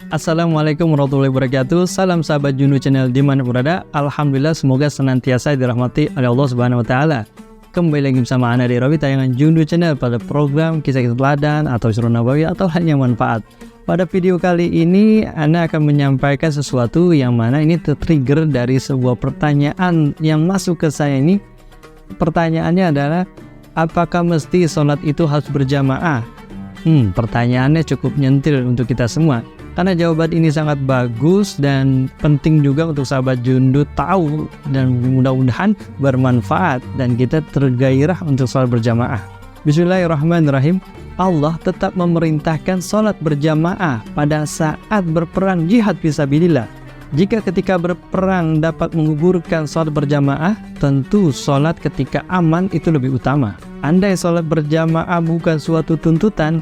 Assalamualaikum warahmatullahi wabarakatuh. Salam sahabat Jundu Channel dimana berada. Alhamdulillah semoga senantiasa dirahmati oleh Allah Subhanahu Wa Taala. Kembali lagi bersama Ana di Rawi tayangan Jundu Channel pada program kisah-kisah teladan atau Sirah Nabawi atau hal yang manfaat. Pada video kali ini Ana akan menyampaikan sesuatu yang mana ini tertrigger dari sebuah pertanyaan yang masuk ke saya ini. Pertanyaannya adalah, apakah mesti sholat itu harus berjamaah? Pertanyaannya cukup nyentil untuk kita semua. Karena jawaban ini sangat bagus dan penting juga untuk sahabat Jundu tahu, dan mudah-mudahan bermanfaat dan kita tergairah untuk sholat berjamaah. Bismillahirrahmanirrahim. Allah tetap memerintahkan sholat berjamaah pada saat berperang jihad fisabilillah. Jika ketika berperang dapat menggugurkan sholat berjamaah, tentu sholat ketika aman itu lebih utama. Andai sholat berjamaah bukan suatu tuntutan,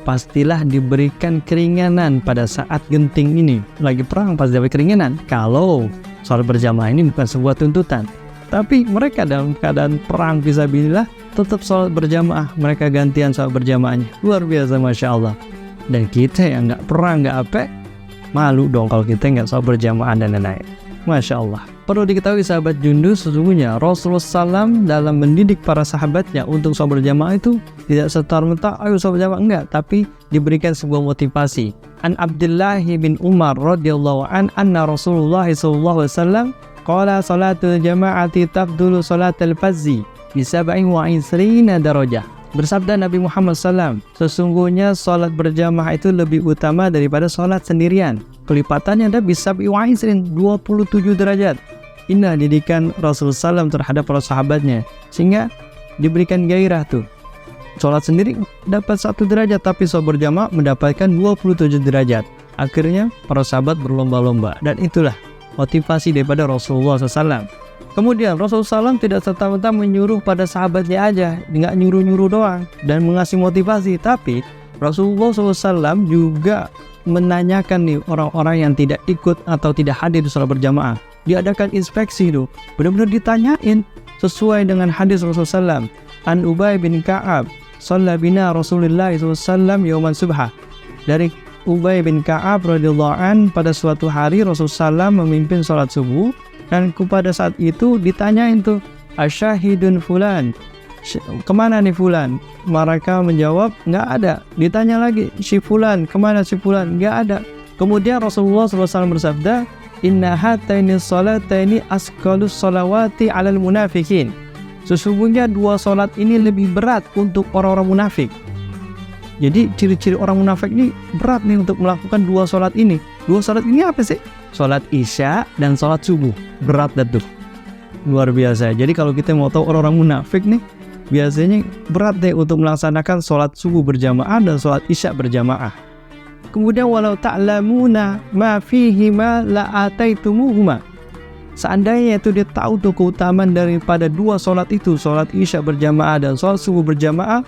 pastilah diberikan keringanan pada saat genting ini. Lagi perang pasti dapat keringanan. Kalau sholat berjamaah ini bukan sebuah tuntutan, tapi mereka dalam keadaan perang fisabilillah tetap sholat berjamaah. Mereka gantian sholat berjamaahnya. Luar biasa, Masya Allah. Dan kita yang nggak perang, nggak apa, malu dong kalau kita nggak sholat berjamaah dan lain-lain. Masya Allah. Perlu diketahui sahabat Jundu, sesungguhnya Rasulullah SAW dalam mendidik para sahabatnya untuk sholat berjamaah itu tidak serta-merta ayo sholat berjamaah, enggak, tapi diberikan sebuah motivasi. An Abdullah bin Umar radhiyallahu anna Rasulullah SAW qala salatul jama'ati tafdulu salatul fazzi bi 27 darajah. Bersabda Nabi Muhammad SAW, sesungguhnya sholat berjamaah itu lebih utama daripada sholat sendirian. Kelipatannya ada bisa 27 derajat. Inilah didikan Rasulullah SAW terhadap para sahabatnya, sehingga diberikan gairah tuh. Sholat sendiri dapat 1 derajat, tapi sholat berjamaah mendapatkan 27 derajat. Akhirnya para sahabat berlomba-lomba, dan itulah motivasi daripada Rasulullah SAW. Kemudian Rasulullah SAW tidak serta-merta menyuruh pada sahabatnya aja, nggak nyuruh-nyuruh doang dan mengasih motivasi, tapi Rasulullah SAW juga menanyakan nih orang-orang yang tidak ikut atau tidak hadir di sholat berjamaah. Diadakan inspeksi tuh, benar-benar ditanyain sesuai dengan hadis Rasulullah SAW. An Ubay bin Ka'ab shalla bina Rasulullah SAW yauman subha. Dari Ubay bin Ka'ab radhiyallahu an, pada suatu hari Rasulullah SAW memimpin sholat subuh, dan pada saat itu ditanyain tuh, asyahidun fulan, kemana nih fulan? Mereka menjawab nggak ada. Ditanya lagi, si fulan kemana, si fulan? Nggak ada. Kemudian Rasulullah SAW bersabda, inna hataini salataini asqalus salawati alal munafikin. Sesungguhnya 2 sholat ini lebih berat untuk orang-orang munafik. Jadi ciri-ciri orang munafik ini berat nih untuk melakukan 2 sholat ini. 2 sholat ini apa sih? Sholat isya dan sholat subuh. Berat dah tuh. Luar biasa. Jadi kalau kita mau tahu orang-orang munafik nih, biasanya berat deh untuk melaksanakan sholat subuh berjamaah dan sholat isya berjamaah. Kemudian walau ta'lamuna ma fihi ma la'ataitumuhuma. Seandainya itu dia tahu tuh keutamaan daripada 2 sholat itu, sholat isya berjamaah dan sholat subuh berjamaah,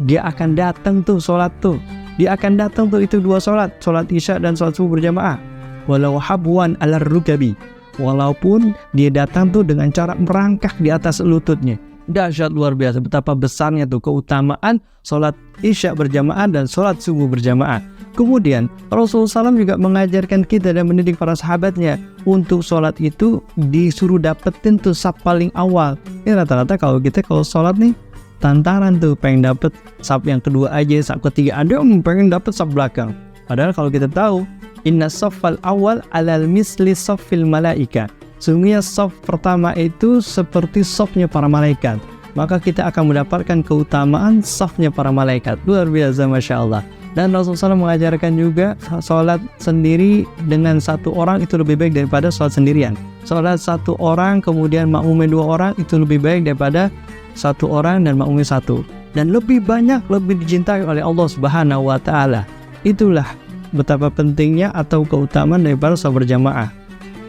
dia akan datang tuh sholat tuh. Dia akan datang tuh itu 2 sholat, sholat isya dan sholat subuh berjamaah. Walau habwan ala rukabi. Walaupun dia datang tuh dengan cara merangkak di atas lututnya. Dahsyat, luar biasa betapa besarnya tuh keutamaan sholat isya berjamaah dan sholat subuh berjamaah. Kemudian Rasulullah SAW juga mengajarkan kita dan mendidik para sahabatnya untuk sholat itu disuruh dapetin tuh saf paling awal. Ini rata-rata kalau kita sholat nih tantaran tuh, pengen dapet saf yang kedua aja, saf ketiga ada yang pengen dapet saf belakang. Padahal kalau kita tahu, inna saffal awal alal misli saffil malaika. Sungguhnya saf pertama itu seperti safnya para malaikat. Maka kita akan mendapatkan keutamaan safnya para malaikat. Luar biasa, Masya Allah. Dan Rasulullah SAW mengajarkan juga sholat sendiri dengan 1 orang itu lebih baik daripada sholat sendirian. Sholat 1 orang kemudian makmumnya 2 orang itu lebih baik daripada 1 orang dan makmumnya 1. Dan lebih banyak, lebih dicintai oleh Allah Subhanahu Wa Taala. Itulah betapa pentingnya atau keutamaan daripada sholat berjamaah.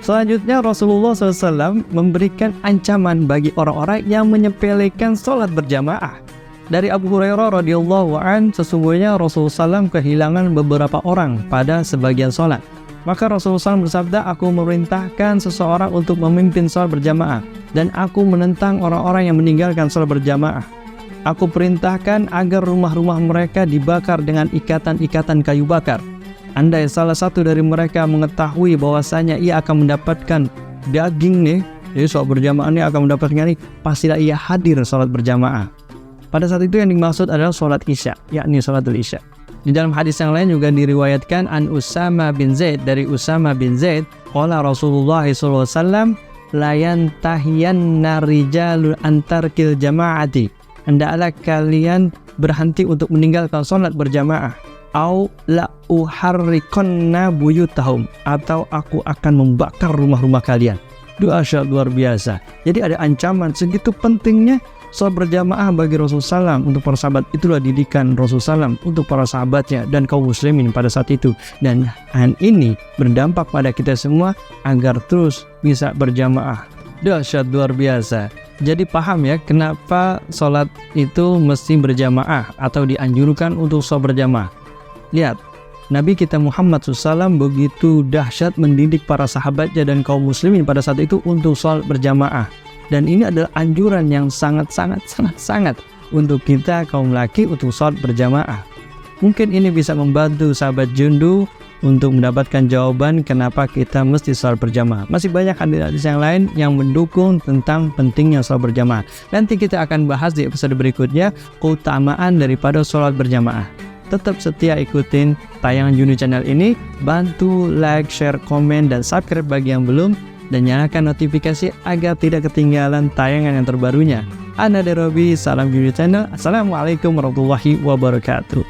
Selanjutnya Rasulullah SAW memberikan ancaman bagi orang-orang yang menyepelekan sholat berjamaah. Dari Abu Hurairah radhiyallahu an, sesungguhnya Rasulullah SAW kehilangan beberapa orang pada sebagian sholat. Maka Rasulullah SAW bersabda, aku memerintahkan seseorang untuk memimpin sholat berjamaah, dan aku menentang orang-orang yang meninggalkan sholat berjamaah. Aku perintahkan agar rumah-rumah mereka dibakar dengan ikatan-ikatan kayu bakar. andai salah satu dari mereka mengetahui bahwasanya ia akan mendapatkan daging nih, jadi sholat berjamaah ini akan mendapatkan ini, pastilah ia hadir sholat berjamaah. Pada saat itu yang dimaksud adalah sholat isya, yakni sholatul isya. Di dalam hadis yang lain juga diriwayatkan an Usama bin Zaid, dari Usama bin Zaid, qala Rasulullah sallallahu alaihi wasallam la yantahiyanna rijalun antarkil jama'ati, hendaklah kalian berhenti untuk meninggalkan sholat berjamaah, au la uharriqanna buyutahum, atau aku akan membakar rumah-rumah kalian. Dahsyat luar biasa. Jadi ada ancaman segitu pentingnya sholat berjamaah bagi Rasulullah SAW untuk para sahabat. Itulah didikan Rasulullah SAW untuk para sahabatnya dan kaum muslimin pada saat itu. Dan ini berdampak pada kita semua agar terus bisa berjamaah. Dahsyat luar biasa. Jadi paham ya kenapa sholat itu mesti berjamaah atau dianjurkan untuk sholat berjamaah. Lihat, Nabi kita Muhammad SAW begitu dahsyat mendidik para sahabatnya dan kaum muslimin pada saat itu untuk sholat berjamaah. Dan ini adalah anjuran yang sangat untuk kita kaum laki untuk sholat berjamaah. Mungkin ini bisa membantu sahabat Jundu untuk mendapatkan jawaban kenapa kita mesti sholat berjamaah. Masih banyak hadis yang lain yang mendukung tentang pentingnya sholat berjamaah. Nanti kita akan bahas di episode berikutnya keutamaan daripada sholat berjamaah. Tetap setia ikutin tayangan Jundu Channel ini, bantu like, share, komen, dan subscribe bagi yang belum, dan nyalakan notifikasi agar tidak ketinggalan tayangan yang terbarunya. Ana Derobi, salam Jundu Channel. Assalamualaikum warahmatullahi wabarakatuh.